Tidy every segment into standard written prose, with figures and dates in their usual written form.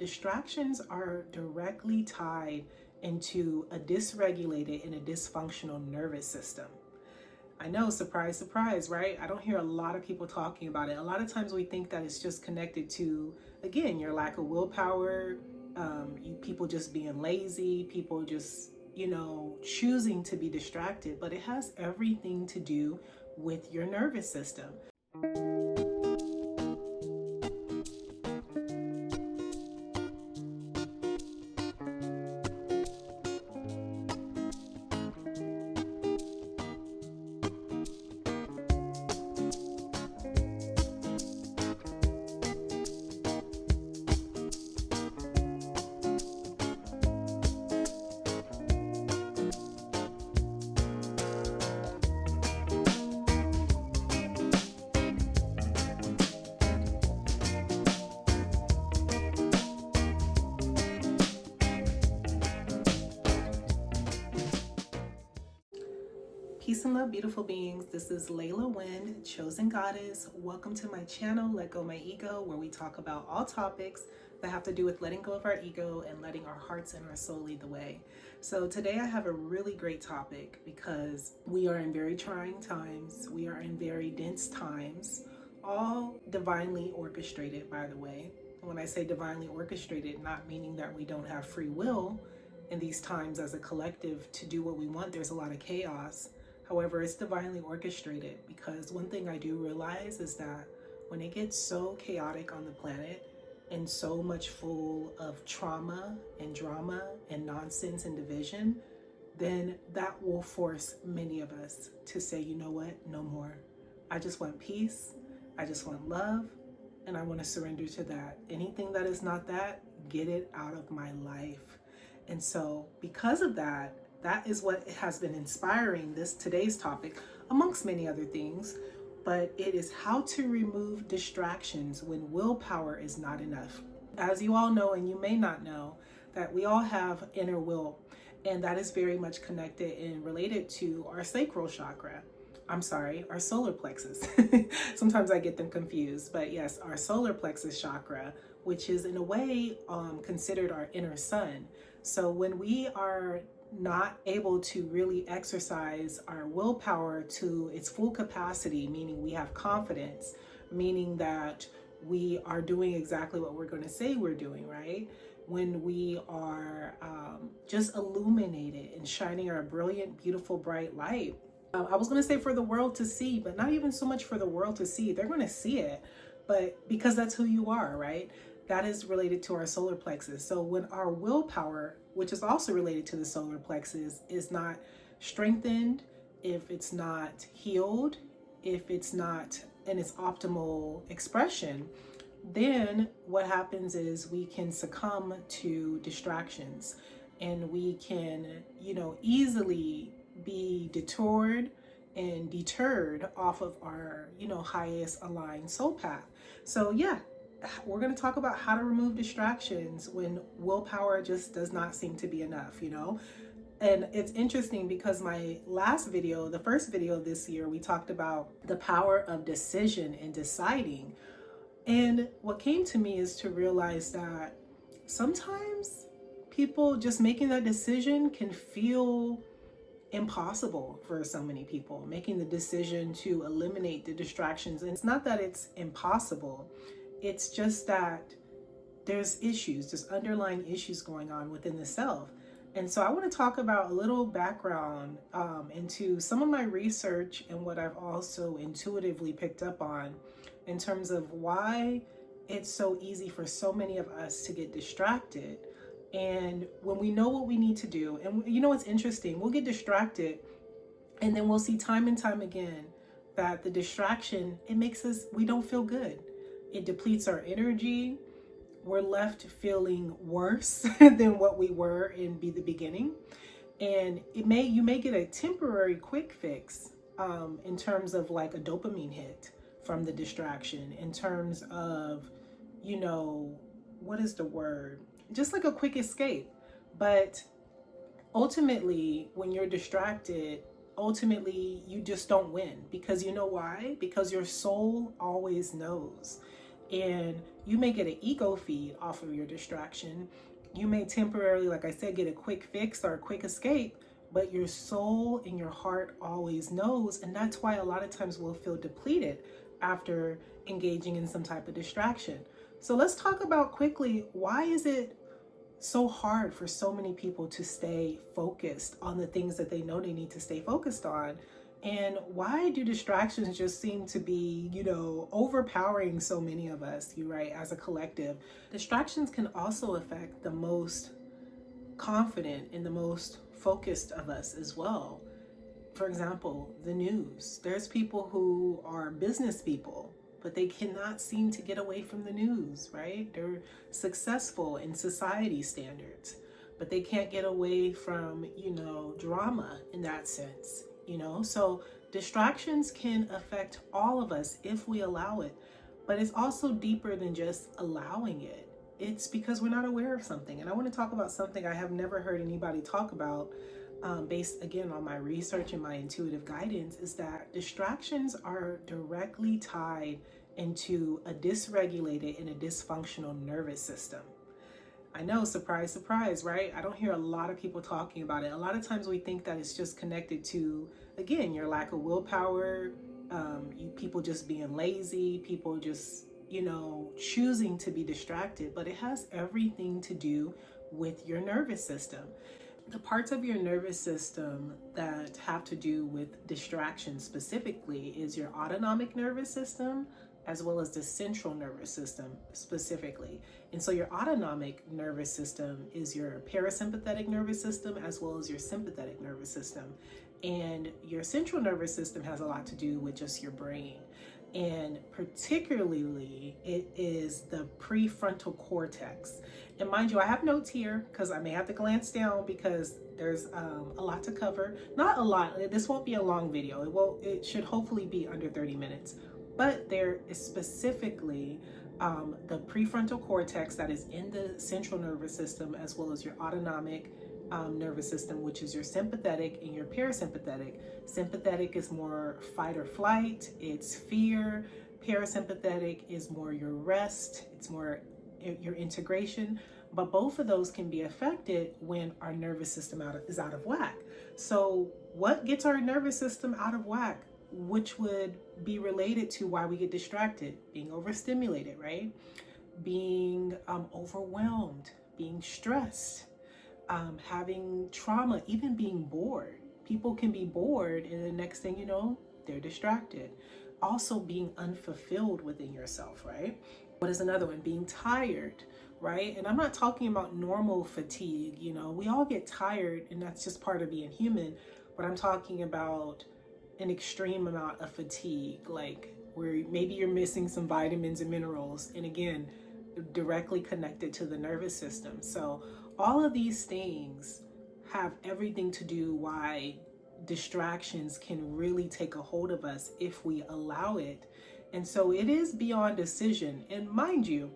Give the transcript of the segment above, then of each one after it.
distractions are directly tied into a dysregulated and a dysfunctional nervous system. I know, surprise, surprise, right? I don't hear a lot of people talking about it. A lot of times we think that it's just connected to, again, your lack of willpower, people just being lazy, people just, choosing to be distracted, but it has everything to do with your nervous system. Peace and love, beautiful beings. This is Layla Wind, Chosen Goddess. Welcome to my channel, Let Go My Ego, where we talk about all topics that have to do with letting go of our ego and letting our hearts and our soul lead the way. So today I have a really great topic because we are in very trying times. We are in very dense times, all divinely orchestrated, by the way. When I say divinely orchestrated, not meaning that we don't have free will in these times as a collective to do what we want. There's a lot of chaos. However, it's divinely orchestrated, because one thing I do realize is that when it gets so chaotic on the planet and so much full of trauma and drama and nonsense and division, then that will force many of us to say, you know what, no more. I just want peace. I just want love. And I want to surrender to that. Anything that is not that, get it out of my life. And so because of that, that is what has been inspiring today's topic, amongst many other things. But it is how to remove distractions when willpower is not enough. As you all know, and you may not know, that we all have inner will, and that is very much connected and related to our sacral chakra. Our solar plexus. Sometimes I get them confused, but yes, our solar plexus chakra, which is in a way considered our inner sun. So when we are not able to really exercise our willpower to its full capacity, meaning we have confidence, meaning that we are doing exactly what we're going to say we're doing, right? When we are just illuminated and shining our brilliant, beautiful, bright light. I was going to say for the world to see, but not even so much for the world to see. They're going to see it, but because that's who you are, right? That is related to our solar plexus. So when our willpower, which is also related to the solar plexus, is not strengthened, if it's not healed, if it's not in its optimal expression, then what happens is we can succumb to distractions, and we can, easily be detoured and deterred off of our, highest aligned soul path. So yeah, we're going to talk about how to remove distractions when willpower just does not seem to be enough, And it's interesting because my last video, the first video of this year, we talked about the power of decision and deciding. And what came to me is to realize that sometimes people just making that decision can feel impossible for so many people, making the decision to eliminate the distractions. And it's not that it's impossible. It's just that there's underlying issues going on within the self. And so I want to talk about a little background into some of my research and what I've also intuitively picked up on in terms of why it's so easy for so many of us to get distracted. And when we know what we need to do, and what's interesting, we'll get distracted, and then we'll see time and time again that the distraction, we don't feel good. It depletes our energy. We're left feeling worse than what we were in the beginning. And you may get a temporary quick fix in terms of like a dopamine hit from the distraction, in terms of, what is the word? Just like a quick escape. But ultimately, when you're distracted, you just don't win. Because you know why? Because your soul always knows. And you may get an ego feed off of your distraction. You may temporarily, like I said, get a quick fix or a quick escape, but your soul and your heart always knows. And that's why a lot of times we'll feel depleted after engaging in some type of distraction. So let's talk about quickly, why is it so hard for so many people to stay focused on the things that they know they need to stay focused on? And why do distractions just seem to be, overpowering so many of us, right, as a collective? Distractions can also affect the most confident and the most focused of us as well. For example, the news. There's people who are business people, but they cannot seem to get away from the news, right? They're successful in society standards, but they can't get away from, drama in that sense, So distractions can affect all of us if we allow it, but it's also deeper than just allowing it. It's because we're not aware of something. And I want to talk about something I have never heard anybody talk about, based again on my research and my intuitive guidance, is that distractions are directly tied into a dysregulated and a dysfunctional nervous system. I know, surprise, surprise, right? I don't hear a lot of people talking about it. A lot of times we think that it's just connected to, again, your lack of willpower, people just being lazy, people just, choosing to be distracted, but it has everything to do with your nervous system. The parts of your nervous system that have to do with distraction specifically is your autonomic nervous system, as well as the central nervous system specifically. And so your autonomic nervous system is your parasympathetic nervous system, as well as your sympathetic nervous system. And your central nervous system has a lot to do with just your brain. And particularly, it is the prefrontal cortex. And mind you, I have notes here because I may have to glance down because there's a lot to cover. Not a lot. This won't be a long video. It should hopefully be under 30 minutes. But there is specifically the prefrontal cortex that is in the central nervous system, as well as your autonomic nervous system, which is your sympathetic and your parasympathetic. Sympathetic is more fight or flight, it's fear. Parasympathetic is more your rest, it's more your integration. But both of those can be affected when our nervous system is out of whack. So what gets our nervous system out of whack, which would be related to why we get distracted? Being overstimulated, right? Being overwhelmed, being stressed, having trauma, even being bored. People can be bored, and the next thing you know, they're distracted. Also being unfulfilled within yourself, right? What is another one? Being tired, right? And I'm not talking about normal fatigue. We all get tired, and that's just part of being human. But I'm talking about an extreme amount of fatigue, like where maybe you're missing some vitamins and minerals, and again, directly connected to the nervous system. So all of these things have everything to do why distractions can really take a hold of us if we allow it. And so it is beyond decision. And mind you,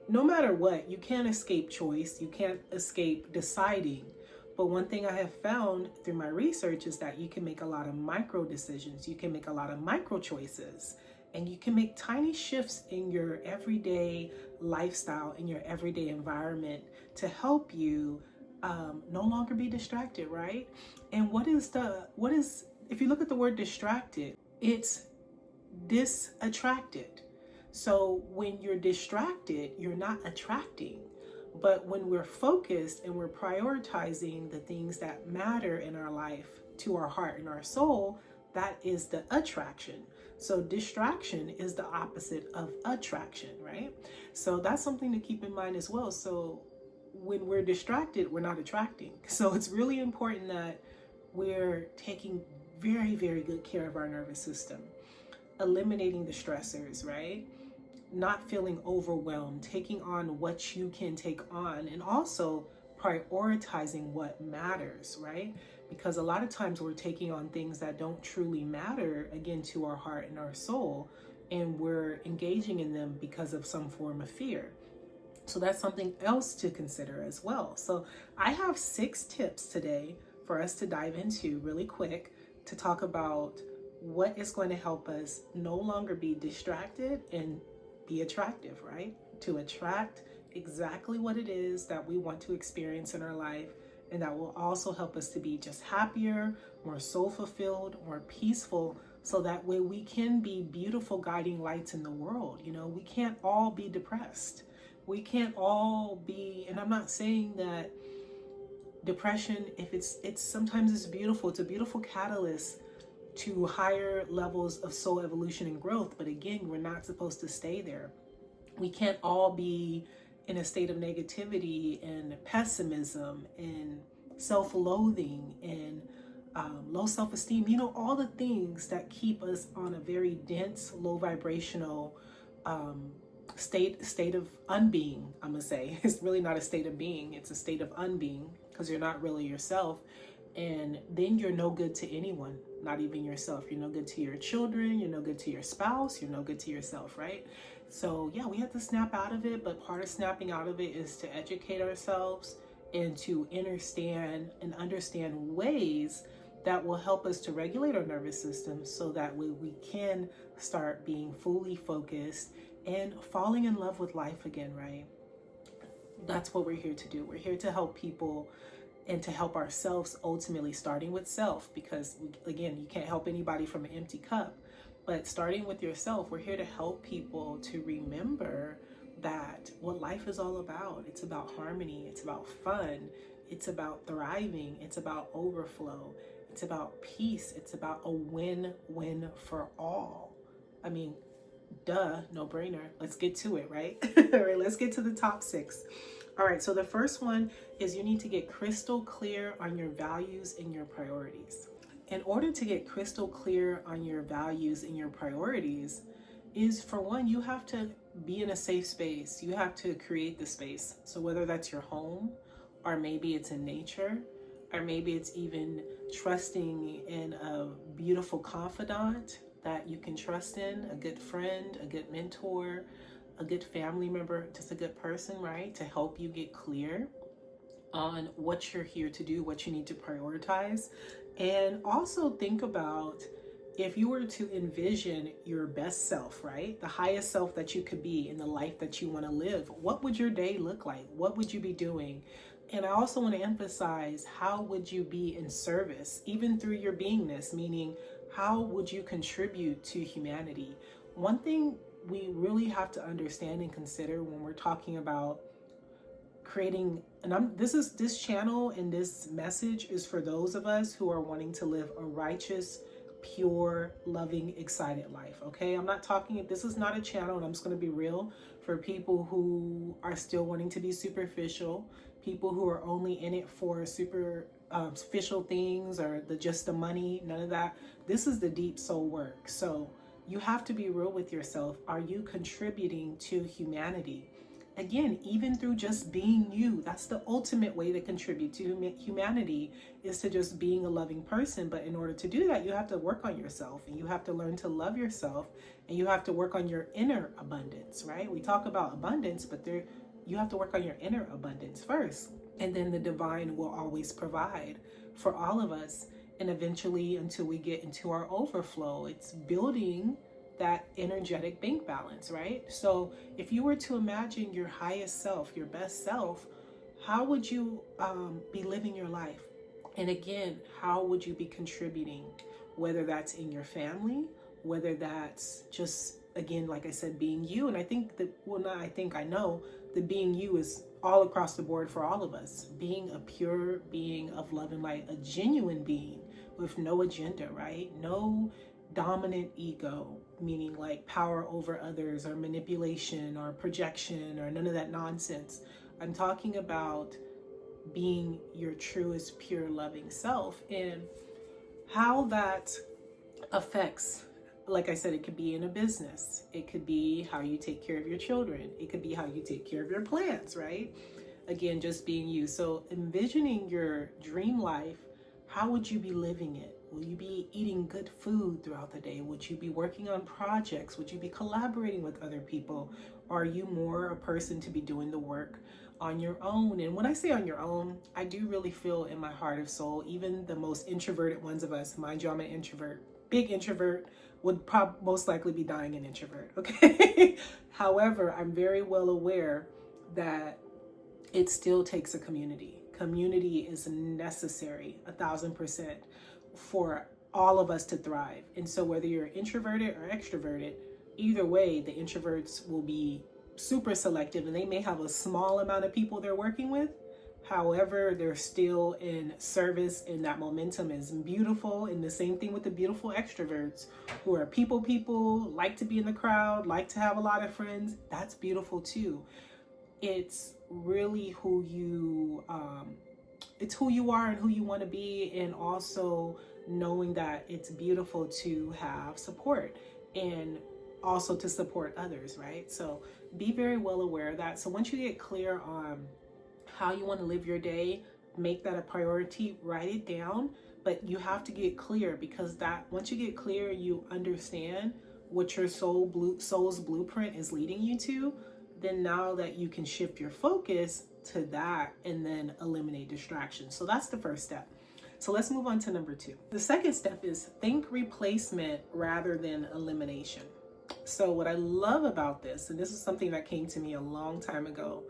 no matter what, you can't escape choice. You can't escape deciding. But one thing I have found through my research is that you can make a lot of micro decisions. You can make a lot of micro choices, and you can make tiny shifts in your everyday lifestyle, in your everyday environment, to help you no longer be distracted, right? And what is, if you look at the word distracted, it's disattracted. So when you're distracted, you're not attracting. But when we're focused and we're prioritizing the things that matter in our life to our heart and our soul, that is the attraction. So distraction is the opposite of attraction, right? So that's something to keep in mind as well. So when we're distracted, we're not attracting. So it's really important that we're taking very, very good care of our nervous system, eliminating the stressors, right? Not feeling overwhelmed, taking on what you can take on, and also prioritizing what matters, right? Because a lot of times we're taking on things that don't truly matter, again, to our heart and our soul, and we're engaging in them because of some form of fear. So that's something else to consider as well. So I have 6 tips today for us to dive into really quick to talk about what is going to help us no longer be distracted and be attractive, right? To attract exactly what it is that we want to experience in our life, and that will also help us to be just happier, more soul fulfilled, more peaceful, so that way we can be beautiful guiding lights in the world. You know, we can't all be depressed. We can't all be, and I'm not saying that depression, if it's sometimes it's beautiful, it's a beautiful catalyst to higher levels of soul evolution and growth. But again, we're not supposed to stay there. We can't all be in a state of negativity and pessimism and self-loathing and low self-esteem. You know, all the things that keep us on a very dense, low vibrational state of unbeing. I'm gonna say it's really not a state of being, it's a state of unbeing, because you're not really yourself. And then you're no good to anyone, not even yourself. You're no good to your children, you're no good to your spouse, you're no good to yourself, right? So yeah, we have to snap out of it, but part of snapping out of it is to educate ourselves and to understand ways that will help us to regulate our nervous system, so that we can start being fully focused and falling in love with life again, right? That's what we're here to do. We're here to help people and to help ourselves, ultimately starting with self, because again, you can't help anybody from an empty cup. But starting with yourself, we're here to help people to remember that what life is all about. It's about harmony, it's about fun, it's about thriving, it's about overflow, it's about peace, it's about a win-win for all. I mean, duh, no brainer. Let's get to it, right? All right, let's get to the top 6. All right, so the first one is you need to get crystal clear on your values and your priorities. In order to get crystal clear on your values and your priorities is, for one, you have to be in a safe space. You have to create the space. So whether that's your home, or maybe it's in nature, or maybe it's even trusting in a beautiful confidant that you can trust in, a good friend, a good mentor, a good family member, just a good person, right? To help you get clear on what you're here to do, what you need to prioritize. And also think about, if you were to envision your best self, right? The highest self that you could be in the life that you want to live, what would your day look like? What would you be doing? And I also want to emphasize, how would you be in service, even through your beingness, meaning how would you contribute to humanity? One thing we really have to understand and consider when we're talking about creating, and this channel and this message is for those of us who are wanting to live a righteous, pure, loving, excited life. Okay, I'm not talking, this is not a channel, and I'm just going to be real, for people who are still wanting to be superficial, people who are only in it for superficial things, or just the money. None of that. This is the deep soul work. So you have to be real with yourself. Are you contributing to humanity? Again, even through just being you, that's the ultimate way to contribute to humanity, is to just being a loving person. But in order to do that, you have to work on yourself, and you have to learn to love yourself, and you have to work on your inner abundance, right? We talk about abundance, but you have to work on your inner abundance first. And then the divine will always provide for all of us. And eventually, until we get into our overflow, it's building that energetic bank balance, right? So if you were to imagine your highest self, your best self, how would you be living your life? And again, how would you be contributing? Whether that's in your family, whether that's just, again, like I said, being you. And I think that, well, not I think, I know that being you is all across the board for all of us. Being a pure being of love and light, a genuine being with no agenda, right? No dominant ego, meaning like power over others, or manipulation, or projection, or none of that nonsense. I'm talking about being your truest, pure, loving self, and how that affects, like I said, it could be in a business, it could be how you take care of your children, it could be how you take care of your plants, right? Again, just being you. So envisioning your dream life, how would you be living it? Will you be eating good food throughout the day? Would you be working on projects? Would you be collaborating with other people? Are you more a person to be doing the work on your own? And when I say on your own, I do really feel in my heart of soul, even the most introverted ones of us, mind you, I'm an introvert, big introvert would most likely be dying an introvert, okay? However, I'm very well aware that it still takes a community. Community is necessary, 1,000%, for all of us to thrive. And so whether you're introverted or extroverted, either way, the introverts will be super selective and they may have a small amount of people they're working with. However, they're still in service and that momentum is beautiful. And the same thing with the beautiful extroverts who are people, like to be in the crowd, like to have a lot of friends. That's beautiful too. It's really who you are and who you want to be, and also knowing that it's beautiful to have support and also to support others, right? So be very well aware of that. So once you get clear on how you want to live your day, make that a priority, write it down. But you have to get clear, because that once you get clear, you understand what your soul's blueprint is leading you to. Then now that you can shift your focus to that and then eliminate distractions. So that's the first step. So let's move on to number 2. The second step is think replacement rather than elimination. So what I love about this, and this is something that came to me a long time ago,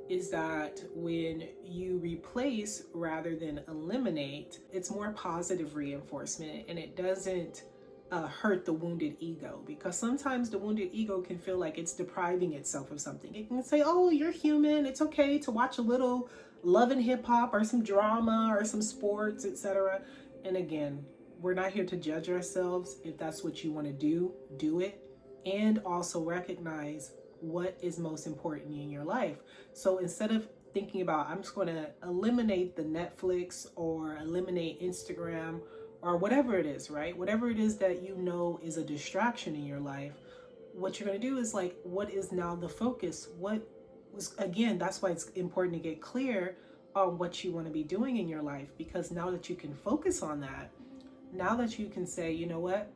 is that when you replace rather than eliminate, it's more positive reinforcement, and it doesn't hurt the wounded ego, because sometimes the wounded ego can feel like it's depriving itself of something. It can say, oh, you're human, it's okay to watch a little love and hip hop or some drama or some sports, etc. And again, we're not here to judge ourselves. If that's what you want to do it, and also recognize what is most important in your life. So instead of thinking about, I'm just going to eliminate the Netflix or eliminate Instagram or whatever it is, right? Whatever it is that you know is a distraction in your life, what you're going to do is like, what is now the focus? What was, again, that's why it's important to get clear on what you want to be doing in your life, because now that you can focus on that, now that you can say, you know what?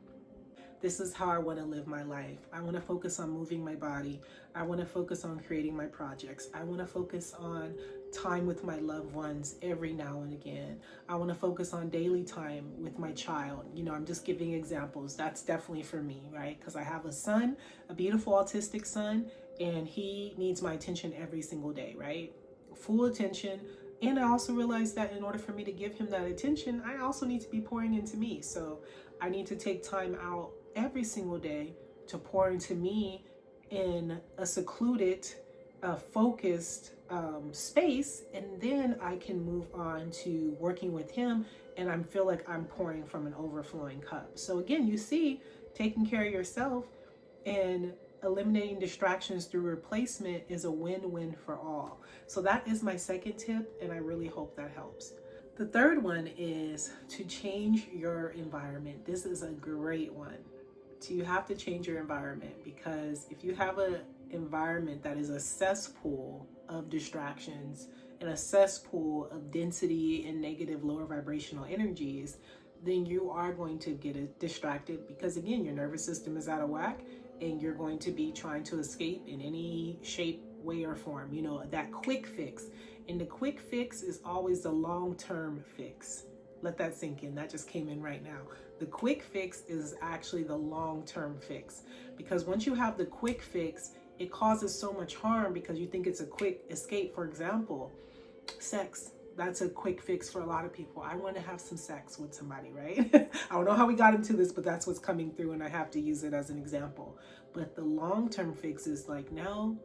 This is how I want to live my life. I want to focus on moving my body. I want to focus on creating my projects. I want to focus on time with my loved ones every now and again. I want to focus on daily time with my child. You know, I'm just giving examples. That's definitely for me, right? Because I have a son, a beautiful autistic son, and he needs my attention every single day, right? Full attention. And I also realize that in order for me to give him that attention, I also need to be pouring into me. So I need to take time out every single day to pour into me in a secluded, focused space, and then I can move on to working with him, and I feel like I'm pouring from an overflowing cup. So again, you see, taking care of yourself and eliminating distractions through replacement is a win-win for all. So that is my second tip, and I really hope that helps. The third one is to change your environment. This is a great one. So you have to change your environment, because if you have an environment that is a cesspool of distractions and a cesspool of density and negative lower vibrational energies, then you are going to get distracted, because again, your nervous system is out of whack and you're going to be trying to escape in any shape, way, or form. You know, that quick fix. And the quick fix is always the long-term fix. Let that sink in. That just came in right now. The quick fix is actually the long-term fix, because once you have the quick fix, it causes so much harm because you think it's a quick escape. For example, sex. That's a quick fix for a lot of people. I want to have some sex with somebody, right? I don't know how we got into this, but that's what's coming through, and I have to use it as an example. But the long-term fix is like, no,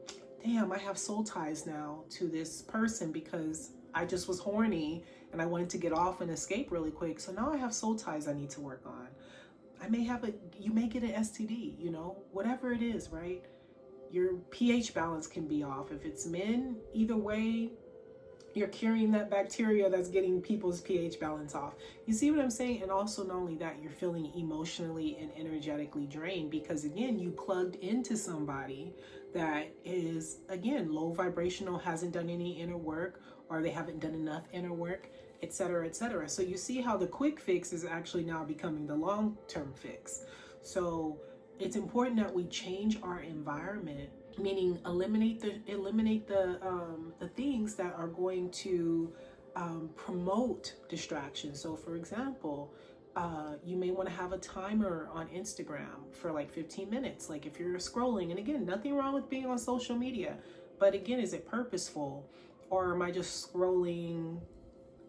damn, I have soul ties now to this person because I just was horny and I wanted to get off and escape really quick. So now I have soul ties I need to work on. You may get an STD, you know, whatever it is, right? Your pH balance can be off. If it's men, either way, you're carrying that bacteria that's getting people's pH balance off. You see what I'm saying? And also, not only that, you're feeling emotionally and energetically drained because, again, you plugged into somebody that is, again, low vibrational, hasn't done any inner work, or they haven't done enough inner work, etc., etc. So you see how the quick fix is actually now becoming the long-term fix. So it's important that we change our environment, meaning eliminate the things that are going to promote distraction. So for example, You may want to have a timer on Instagram for like 15 minutes. Like if you're scrolling, and again, nothing wrong with being on social media, but again, is it purposeful? Or am I just scrolling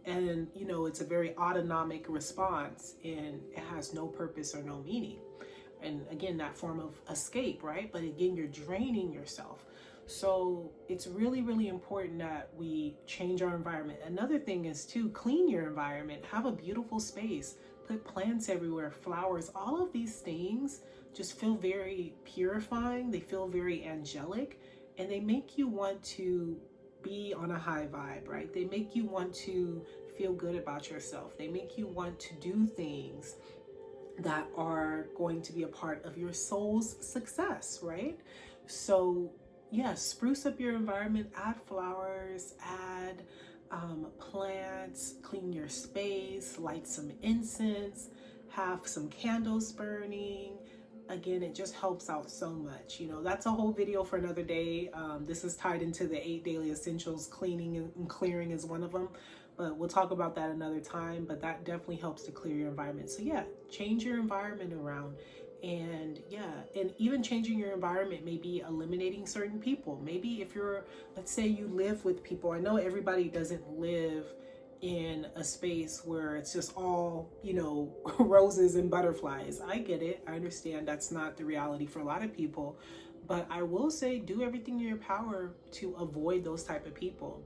and, you know, it's a very autonomic response and it has no purpose or no meaning? And again, that form of escape, right? But again, you're draining yourself. So it's really, really important that we change our environment. Another thing is to clean your environment, have a beautiful space, put plants everywhere, flowers, all of these things just feel very purifying. They feel very angelic, and they make you want to be on a high vibe, right? They make you want to feel good about yourself. They make you want to do things that are going to be a part of your soul's success, right? So yeah, spruce up your environment, add flowers, add plants, clean your space, light some incense, have some candles burning. Again, it just helps out so much. You know, that's a whole video for another day. This is tied into the 8 daily essentials. Cleaning and clearing is one of them, but we'll talk about that another time. But that definitely helps to clear your environment. So yeah, change your environment around. And yeah, and even changing your environment may be eliminating certain people. Maybe if you're, let's say you live with people. I know everybody doesn't live in a space where it's just all, you know, roses and butterflies. I get it. I understand that's not the reality for a lot of people. But I will say, do everything in your power to avoid those type of people.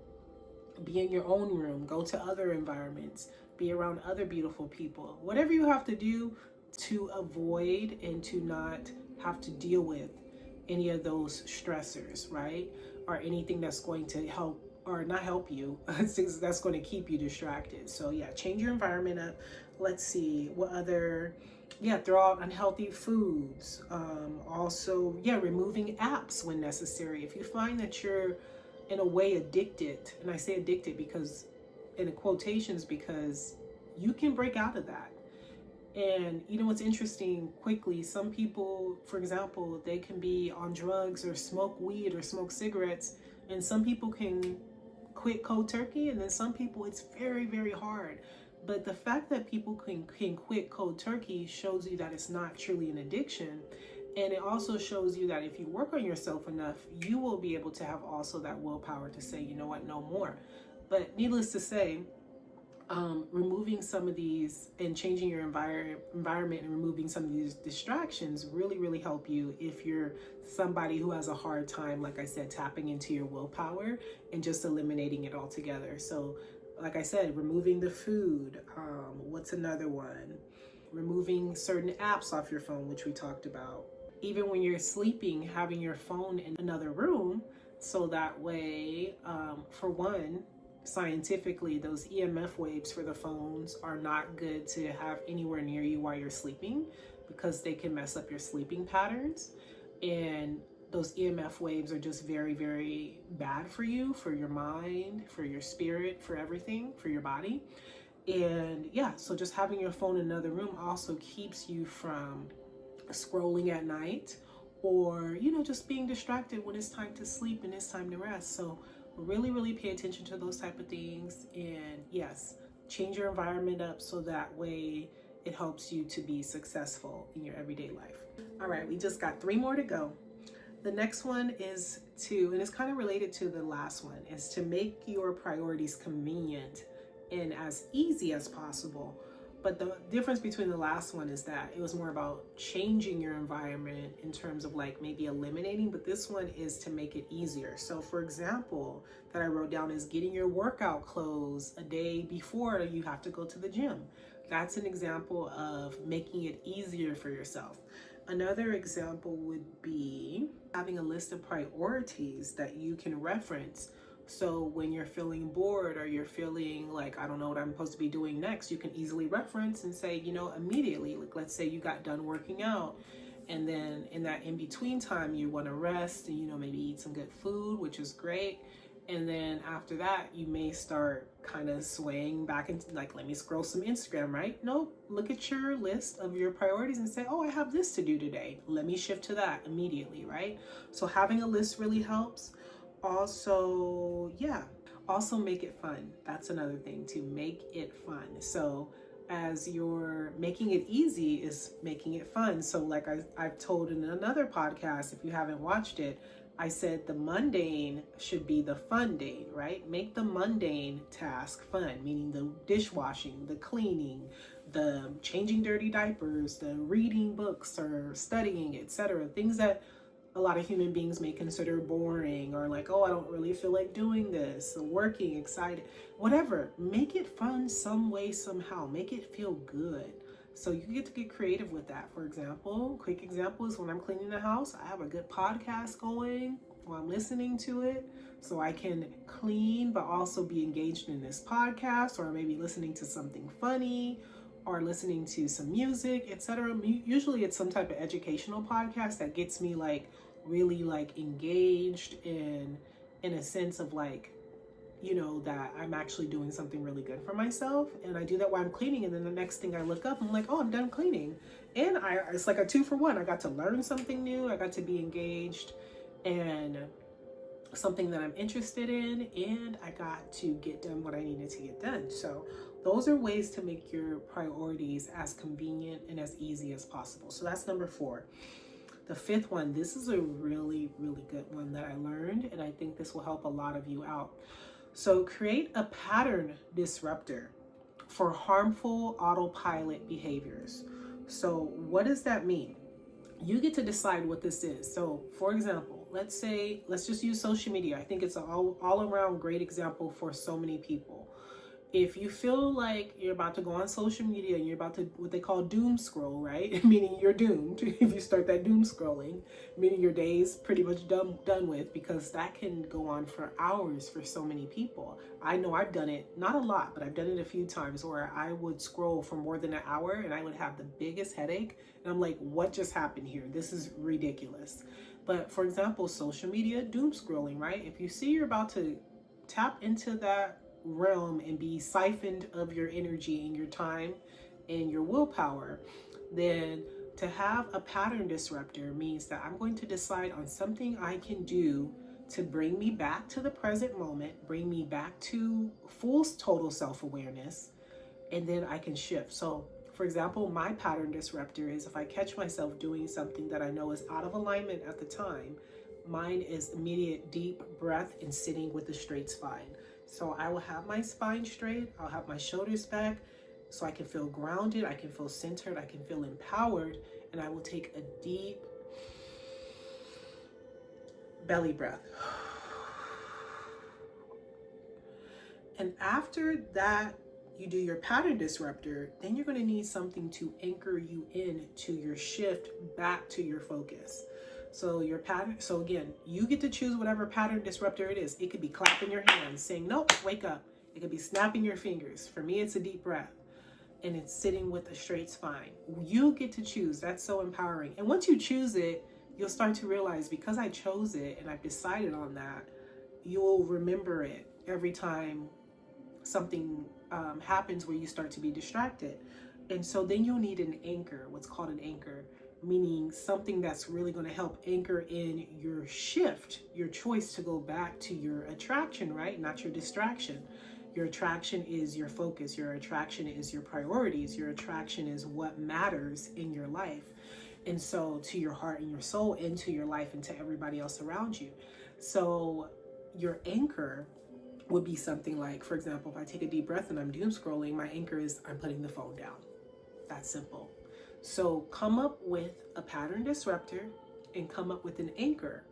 Be in your own room, go to other environments, be around other beautiful people. Whatever you have to do to avoid and to not have to deal with any of those stressors, right? Or anything that's going to help or not help you, that's going to keep you distracted. So yeah, change your environment up. Let's see what other, yeah, throw out unhealthy foods. Also, yeah, removing apps when necessary. If you find that you're in a way addicted, and I say addicted because in quotations, because you can break out of that. And you know what's interesting, quickly, some people, for example, they can be on drugs or smoke weed or smoke cigarettes, and some people can quit cold turkey, and then some people it's very, very hard. But the fact that people can quit cold turkey shows you that it's not truly an addiction. And it also shows you that if you work on yourself enough, you will be able to have also that willpower to say, you know what, no more. But needless to say, removing some of these and changing your environment and removing some of these distractions really, really help you if you're somebody who has a hard time, like I said, tapping into your willpower and just eliminating it altogether. So like I said, removing the food. What's another one? Removing certain apps off your phone, which we talked about. Even when you're sleeping, having your phone in another room, so that way, for one, scientifically, those EMF waves for the phones are not good to have anywhere near you while you're sleeping, because they can mess up your sleeping patterns. And those EMF waves are just very, very bad for you, for your mind, for your spirit, for everything, for your body. And yeah, so just having your phone in another room also keeps you from scrolling at night, or, you know, just being distracted when it's time to sleep and it's time to rest. So really, really pay attention to those type of things. And yes, change your environment up so that way it helps you to be successful in your everyday life. All right, we just got 3 more to go. The next one is to, and it's kind of related to the last one, is to make your priorities convenient and as easy as possible. But the difference between the last one is that it was more about changing your environment in terms of like maybe eliminating, but this one is to make it easier. So for example, that I wrote down is getting your workout clothes a day before you have to go to the gym. That's an example of making it easier for yourself. Another example would be having a list of priorities that you can reference. So when you're feeling bored or you're feeling like, I don't know what I'm supposed to be doing next, you can easily reference and say, you know, immediately, like let's say you got done working out, and then in that in-between time, you want to rest and, you know, maybe eat some good food, which is great. And then after that, you may start kind of swaying back into like, let me scroll some Instagram, right? No, look at your list of your priorities and say, oh, I have this to do today. Let me shift to that immediately, right? So having a list really helps. Also, yeah, also make it fun. That's another thing, to make it fun. So as you're making it easy is making it fun. So like I've told in another podcast, if you haven't watched it, I said the mundane should be the fundane, right? Make the mundane task fun, meaning the dishwashing, the cleaning, the changing dirty diapers, the reading books or studying, etc. Things that a lot of human beings may consider boring, or like, oh, I don't really feel like doing this, working, excited, whatever. Make it fun some way, somehow. Make it feel good. So you get to get creative with that. For example, quick example is when I'm cleaning the house, I have a good podcast going while I'm listening to it, so I can clean but also be engaged in this podcast, or maybe listening to something funny, or listening to some music, etc. Usually it's some type of educational podcast that gets me like really like engaged in a sense of like, you know, that I'm actually doing something really good for myself. And I do that while I'm cleaning, and then the next thing I look up, I'm like, oh, I'm done cleaning. And it's like a 2-for-1. I got to learn something new, I got to be engaged and something that I'm interested in, and I got to get done what I needed to get done. So those are ways to make your priorities as convenient and as easy as possible. So that's number 4. The 5th one, this is a really, really good one that I learned, and I think this will help a lot of you out. So create a pattern disruptor for harmful autopilot behaviors. So what does that mean? You get to decide what this is. So for example, let's just use social media. I think it's an all around great example for so many people. If you feel like you're about to go on social media and you're about to, what they call doom scroll, right? Meaning you're doomed if you start that doom scrolling, meaning your day's pretty much done with, because that can go on for hours for so many people. I know I've done it, not a lot, but I've done it a few times where I would scroll for more than an hour and I would have the biggest headache. And I'm like, what just happened here? This is ridiculous. But for example, social media, doom scrolling, right? If you see you're about to tap into that realm and be siphoned of your energy and your time and your willpower, then to have a pattern disruptor means that I'm going to decide on something I can do to bring me back to the present moment, bring me back to full total self-awareness, and then I can shift. So for example, my pattern disruptor is if I catch myself doing something that I know is out of alignment at the time, mine is immediate deep breath and sitting with a straight spine. So I will have my spine straight, I'll have my shoulders back, so I can feel grounded, I can feel centered, I can feel empowered, and I will take a deep belly breath. And after that, you do your pattern disruptor, then you're going to need something to anchor you in to your shift back to your focus. So your pattern, so again, you get to choose whatever pattern disruptor it is. It could be clapping your hands, saying, nope, wake up. It could be snapping your fingers. For me, it's a deep breath, and it's sitting with a straight spine. You get to choose. That's so empowering. And once you choose it, you'll start to realize, because I chose it and I've decided on that, you will remember it every time something happens where you start to be distracted. And so then you'll need an anchor, what's called an anchor, meaning something that's really going to help anchor in your shift, your choice to go back to your attraction, right? Not your distraction. Your attraction is your focus. Your attraction is your priorities. Your attraction is what matters in your life. And so to your heart and your soul, into your life, and to everybody else around you. So your anchor would be something like, for example, if I take a deep breath and I'm doom scrolling, my anchor is I'm putting the phone down. That's simple. So come up with a pattern disruptor and come up with an anchor.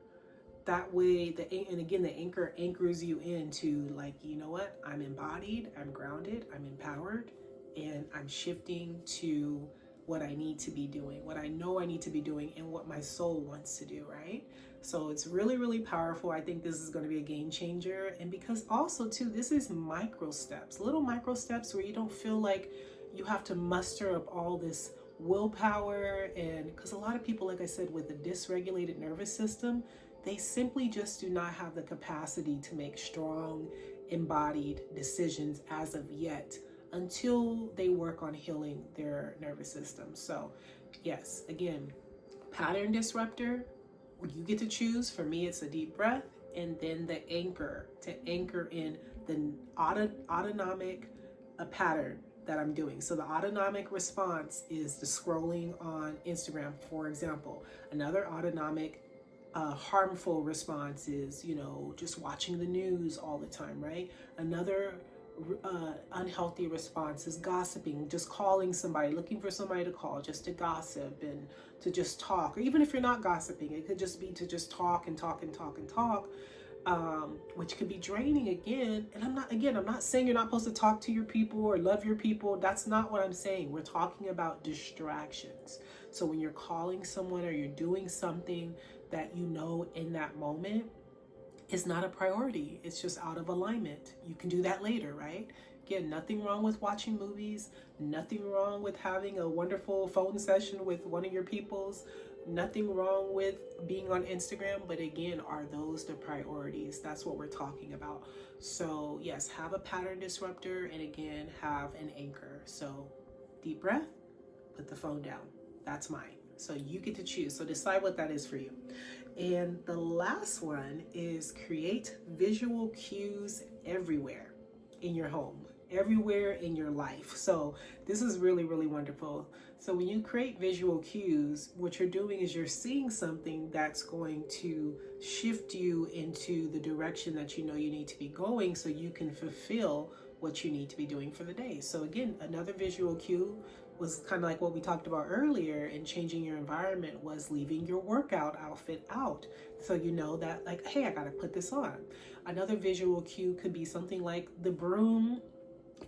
That way, and again, the anchor anchors you into like, you know what? I'm embodied, I'm grounded, I'm empowered, and I'm shifting to what I need to be doing, what I know I need to be doing, and what my soul wants to do, right? So it's really, really powerful. I think this is going to be a game changer. And because also too, this is micro steps, little micro steps where you don't feel like you have to muster up all this willpower. And because a lot of people, like I said, with a dysregulated nervous system, they simply just do not have the capacity to make strong, embodied decisions as of yet, until they work on healing their nervous system. So yes, again, pattern disruptor, you get to choose. For me, it's a deep breath, and then the anchor, to anchor in the autonomic pattern that I'm doing. So the autonomic response is the scrolling on Instagram, for example. Another autonomic harmful response is, just watching the news all the time, right? Another unhealthy response is gossiping, just calling somebody, looking for somebody to call just to gossip and to just talk. Or even if you're not gossiping, it could just be to just talk and talk and talk and talk, which could be draining again. And I'm not saying you're not supposed to talk to your people or love your people. That's not what I'm saying. We're talking about distractions. So when you're calling someone or you're doing something that in that moment is not a priority, it's just out of alignment, you can do that later, right? Again, nothing wrong with watching movies, nothing wrong with having a wonderful phone session with one of your peoples, nothing wrong with being on Instagram, but again, are those the priorities? That's what we're talking about. So yes, have a pattern disruptor, and again, have an anchor. So deep breath, put the phone down. That's mine. So you get to choose. So decide what that is for you. And the last one is create visual cues everywhere in your home, everywhere in your life. So this is really, really wonderful. So when you create visual cues, what you're doing is you're seeing something that's going to shift you into the direction that you need to be going, so you can fulfill what you need to be doing for the day. So again, another visual cue was kind of like what we talked about earlier in changing your environment, was leaving your workout outfit out. So that, like, hey, I gotta put this on. Another visual cue could be something like the broom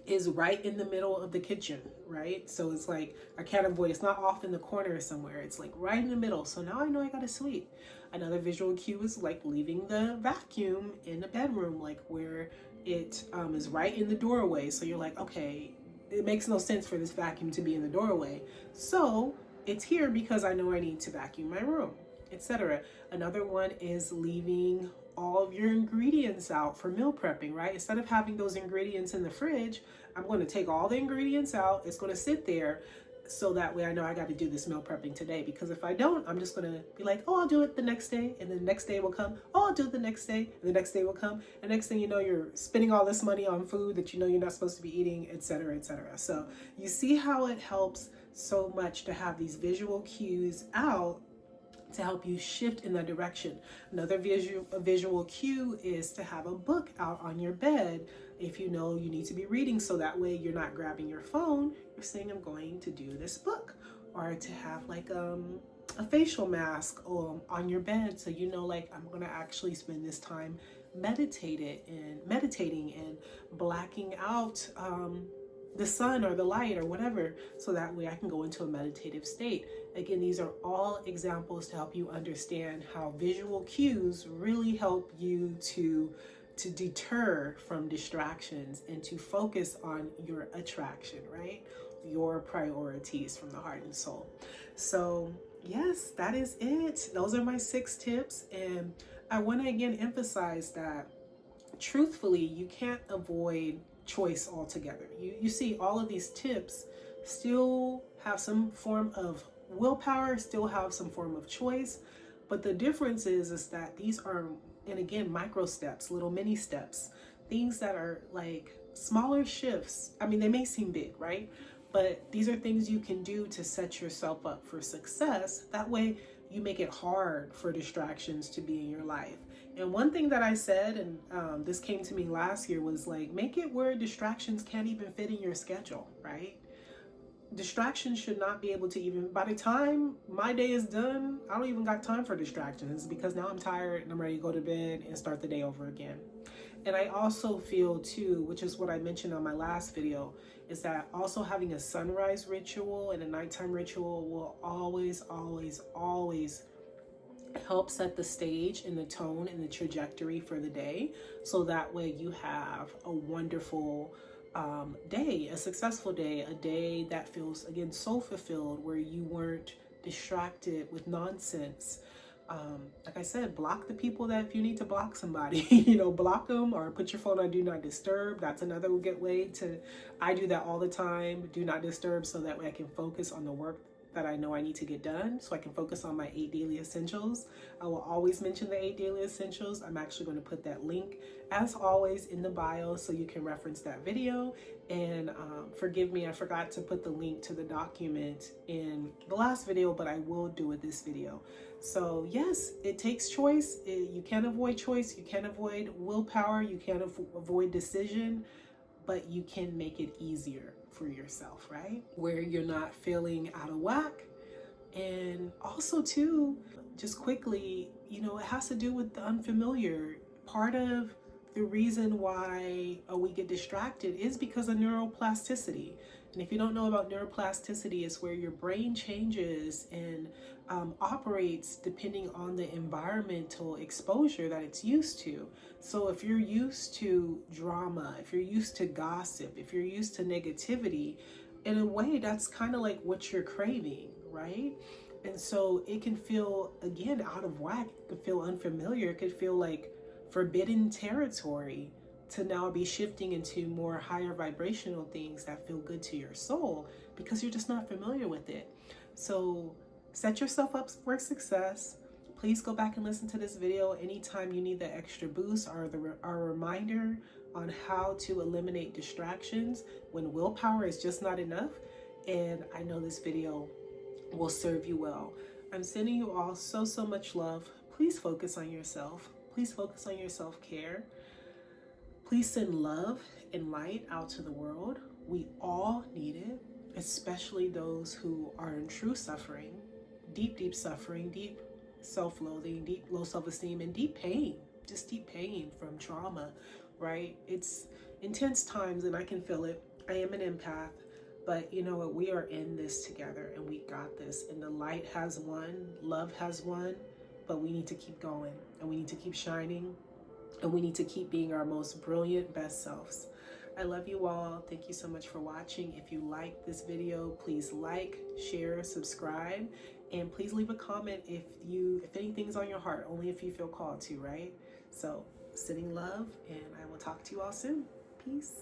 is right in the middle of the kitchen, right? So it's like, I can't avoid, it's not off in the corner somewhere, it's like right in the middle. So now I know I gotta sweep. Another visual cue is like leaving the vacuum in the bedroom, like where it is right in the doorway. So you're like, okay, it makes no sense for this vacuum to be in the doorway, so it's here because I know I need to vacuum my room, etc. Another one is leaving all of your ingredients out for meal prepping, right? Instead of having those ingredients in the fridge, I'm going to take all the ingredients out. It's going to sit there, so that way I know I got to do this meal prepping today, because if I don't, I'm just going to be like, oh, I'll do it the next day, and then the next day will come, oh, I'll do it the next day, and the next day will come, and next thing you know, you're spending all this money on food that you're not supposed to be eating, etc., etc. So you see how it helps so much to have these visual cues out to help you shift in that direction. Another visual cue is to have a book out on your bed if you need to be reading, so that way you're not grabbing your phone, you're saying, I'm going to do this book. Or to have like a facial mask on your bed, so like, I'm going to actually spend this time meditating and blacking out the sun or the light or whatever, so that way I can go into a meditative state. Again, these are all examples to help you understand how visual cues really help you to deter from distractions and to focus on your attraction, right? Your priorities from the heart and soul. So yes, that is it. Those are my 6 tips. And I want to again emphasize that truthfully, you can't avoid choice altogether. You see, all of these tips still have some form of willpower, still have some form of choice, but the difference is that these are, and again, micro steps, little mini steps, things that are like smaller shifts. I mean, they may seem big, right? But these are things you can do to set yourself up for success. That way you make it hard for distractions to be in your life. And one thing that I said, and this came to me last year, was like, make it where distractions can't even fit in your schedule, right? Distractions should not be able to even, by the time my day is done, I don't even got time for distractions, because now I'm tired and I'm ready to go to bed and start the day over again. And I also feel too, which is what I mentioned on my last video, is that also having a sunrise ritual and a nighttime ritual will always, always, always help set the stage and the tone and the trajectory for the day. So that way you have a wonderful day, a successful day, a day that feels, again, so fulfilled, where you weren't distracted with nonsense. Like I said, block the people that, if you need to block somebody, block them, or put your phone on do not disturb. That's another good way to, I do that all the time, do not disturb, so that way I can focus on the work that I know I need to get done so I can focus on my 8 daily essentials. I will always mention the 8 daily essentials. I'm actually going to put that link as always in the bio so you can reference that video. And forgive me, I forgot to put the link to the document in the last video, but I will do it this video. So yes, it takes choice. You can't avoid choice. You can't avoid willpower. You can't avoid decision, but you can make it easier for yourself, right? Where you're not feeling out of whack. And also too, just quickly, you know, it has to do with the unfamiliar. Part of the reason why we get distracted is because of neuroplasticity. And if you don't know about neuroplasticity, it's where your brain changes and operates depending on the environmental exposure that it's used to. So if you're used to drama, if you're used to gossip, if you're used to negativity, in a way, that's kind of like what you're craving, right? And so it can feel, again, out of whack. It could feel unfamiliar. It could feel like forbidden territory to now be shifting into more higher vibrational things that feel good to your soul because you're just not familiar with it. So set yourself up for success. Please go back and listen to this video anytime you need the extra boost or a reminder on how to eliminate distractions when willpower is just not enough. And I know this video will serve you well. I'm sending you all so much love. Please focus on yourself. Please focus on your self-care. Please send love and light out to the world. We all need it, especially those who are in true suffering, deep suffering, deep self-loathing, deep low self-esteem, and deep pain, just deep pain from trauma, right? It's intense times and I can feel it. I am an empath, but you know what? We are in this together and we got this. And the light has won, love has won, but we need to keep going and we need to keep shining. And we need to keep being our most brilliant, best selves. I love you all. Thank you so much for watching. If you like this video, please like, share, subscribe, and please leave a comment if anything's on your heart, only if you feel called to, right? So, sending love, and I will talk to you all soon. Peace.